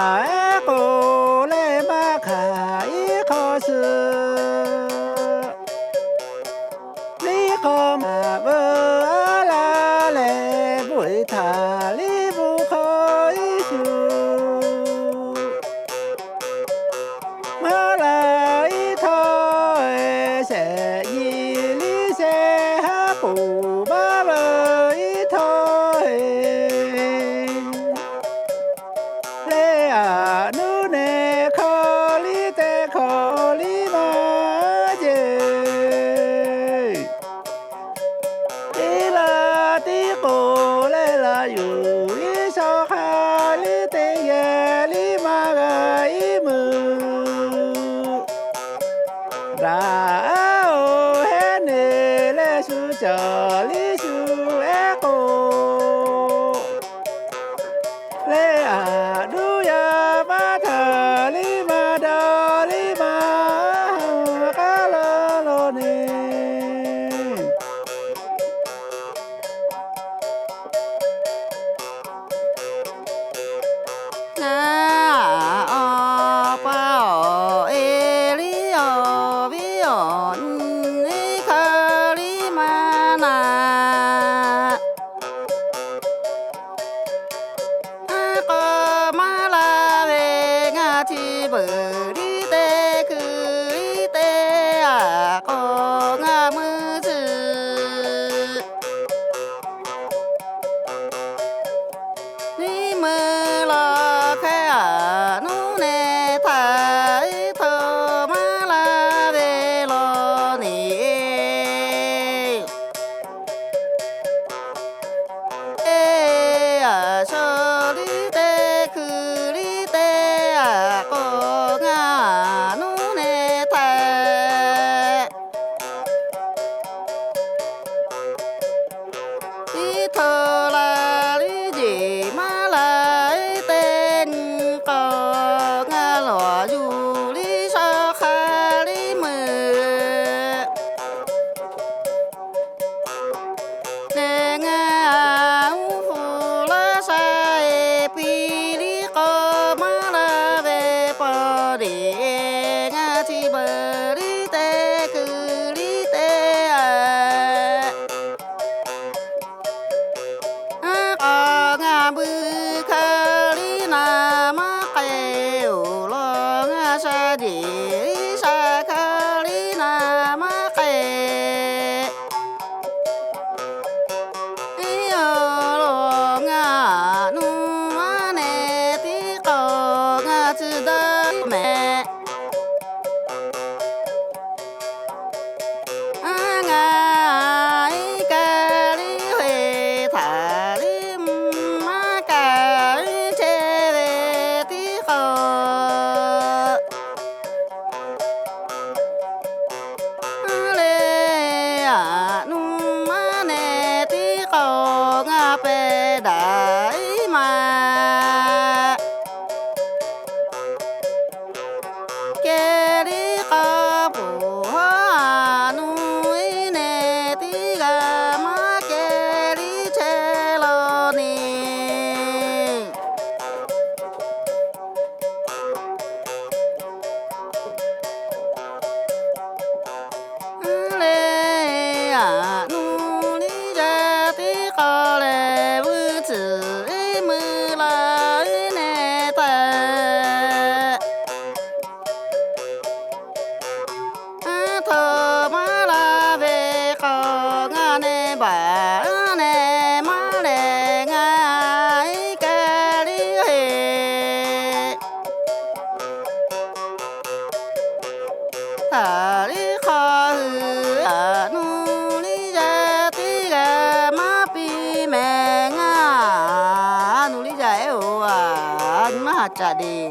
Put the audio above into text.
えこればかいこすりこまぶあられぶいたりぶこいしゅまらいとえせいりせはこばぶいとえれあぬねこりてこりまじいらてこれらゆいしょはりてyeりまがいむらおへねれしゅちゃりしゅえこれあるやまたりまだりまからろねna o pa o e li o vi o ni ka li ma na a ko ma la ve nga chi bu ri te ku ri te a ko nga mu zu ni mơ lo khai à nu nè thái thơ ma la về lo nì ê à sơ li tê khư li tê à cô nga nu nè thái lý thơ là lý gì mà lại tên có ngà lọ dù lý sa kha lý mơ nè ngà u phu la sa e pi lý có mà la về bờ đi ngà chi bờ lý tê cư lý tê à có ngà bư khá lý nà má kê ủ lo ngà sa đi sa khá lý nà má kê ý ơ lo ngà nu má nè tí có ngà chư đơ mẹ ngài ca lý huệ thả lý ma ca lý chê về tí khờ lê à nu ma nè tí khờ ngà bê đại mà kê lý khờ bù hoa nuôi nè tí gà má kê lý chê lô nì lê à nu lý ra tí khờ lê vư chữ mư la nè tê thơ má la về có ngà nè bà nè má lệ ngài ca lý hề thả lý khó hư à nu lý ra tí gà má pi mẹ ngà nu lý ra eo à má hạt trà đi